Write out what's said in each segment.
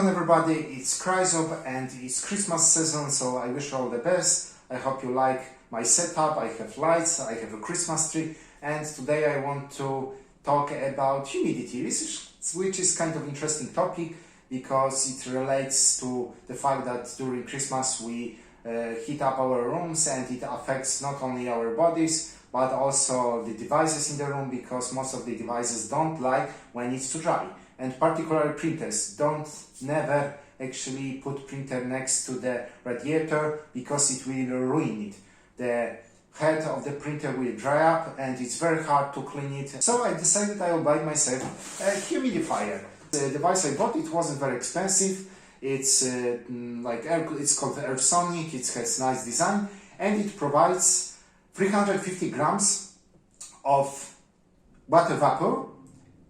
on everybody, it's Krzysztof and it's Christmas season, so I wish you all the best. I hope you like my setup. I have lights, I have a Christmas tree, and today I want to talk about humidity, which is kind of interesting topic because it relates to the fact that during Christmas we heat up our rooms and it affects not only our bodies but also the devices in the room, because most of the devices don't like when it's too dry. And particularly printers don't never actually put printer next to the radiator because it will ruin it. The head of the printer will dry up and it's very hard to clean it. So I decided I will buy myself a humidifier. The device I bought, it wasn't very expensive. It's it's called AirSONIC. It has nice design and it provides 350 grams of water vapor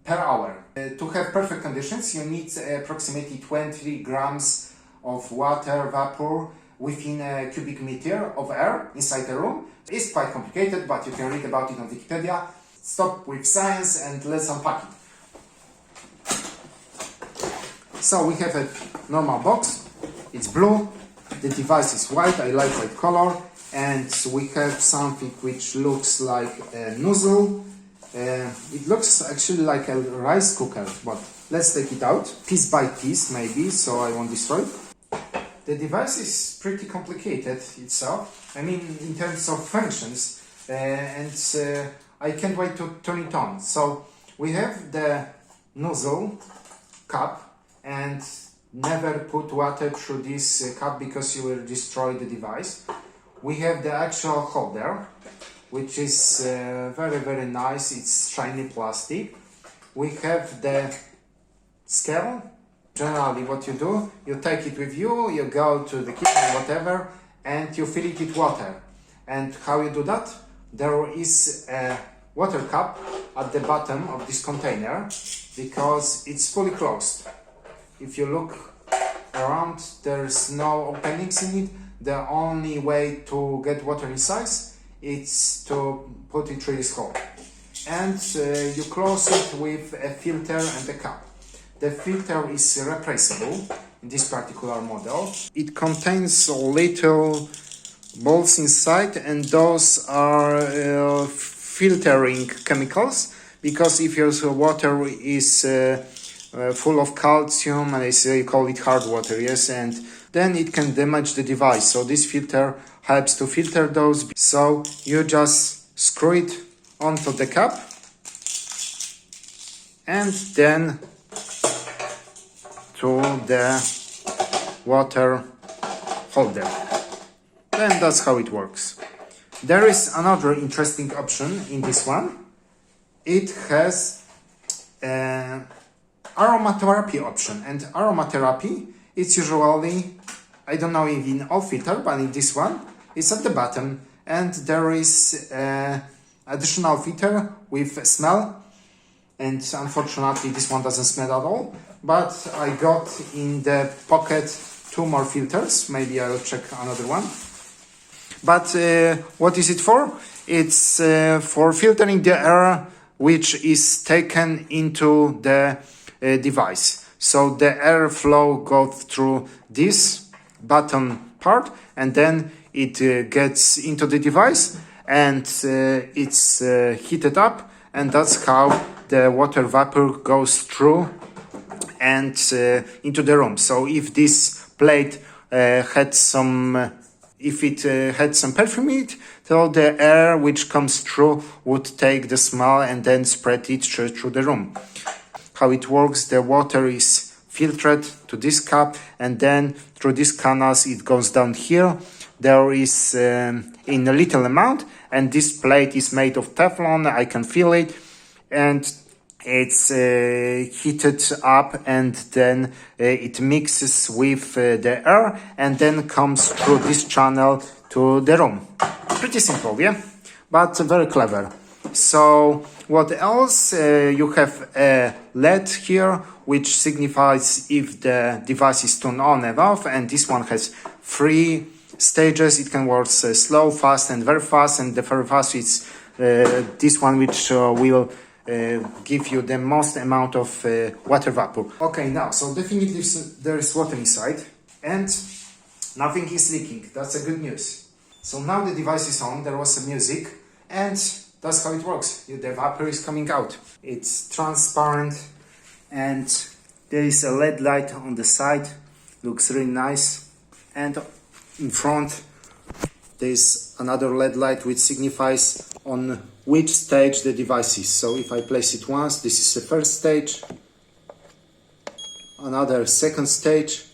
per hour. To have perfect conditions, you need approximately 20 grams of water vapor within a cubic meter of air inside the room. It's quite complicated, but you can read about it on Wikipedia. Stop with science and let's unpack it. So we have a normal box. It's blue. The device is white. I like white color. And we have something which looks like a nozzle. It looks actually like a rice cooker, but let's take it out piece by piece maybe, so I won't destroy it. The device is pretty complicated itself, I mean in terms of functions, and I can't wait to turn it on. So we have the nozzle cap, and never put water through this cap because you will destroy the device. We have the actual holder, which is very nice. It's shiny plastic. We have the scale. Generally what you do, you take it with you, you go to the kitchen, whatever, and you fill it with water. And how you do that? There is a water cup at the bottom of this container because it's fully closed. If you look around, there's no openings in it. The only way to get water inside is to put it through this hole. And you close it with a filter and a cap. The filter is replaceable in this particular model. It contains little balls inside, and those are filtering chemicals, because if your water is full of calcium, and you call it hard water, yes, and then it can damage the device. So this filter helps to filter those. So you just screw it onto the cap and then to the water holder. And that's how it works. There is another interesting option in this one. It has an aromatherapy option, and aromatherapy, it's usually, I don't know if in all filters, but in this one, it's at the bottom, and there is an additional filter with smell, and unfortunately this one doesn't smell at all, but I got in the pocket 2 more filters. Maybe I'll check another one. But what is it for? It's for filtering the air which is taken into the device. So the airflow goes through this bottom part, and then it gets into the device, and it's heated up, and that's how the water vapor goes through and into the room. So if this plate had some perfume in it, so the air which comes through would take the smell and then spread it through the room. How it works, the water is filtered to this cup, and then through these canals it goes down here. There is in a little amount, and this plate is made of Teflon. I can feel it, and it's heated up, and then it mixes with the air and then comes through this channel to the room. Pretty simple, yeah, but very clever. So what else? You have a LED here, which signifies if the device is turned on and off, and this one has 3 stages. It can work slow, fast, and very fast, and the very fast is this one, which will give you the most amount of water vapor. Okay, now, so definitely there is water inside and nothing is leaking. That's a good news. So now the device is on, there was some music, and that's how it works. The vapor is coming out. It's transparent, and there is a LED light on the side. Looks really nice. And in front, there is another LED light which signifies on which stage the device is. So if I place it once, this is the first stage, another second stage,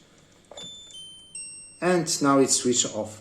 and now it's switched off.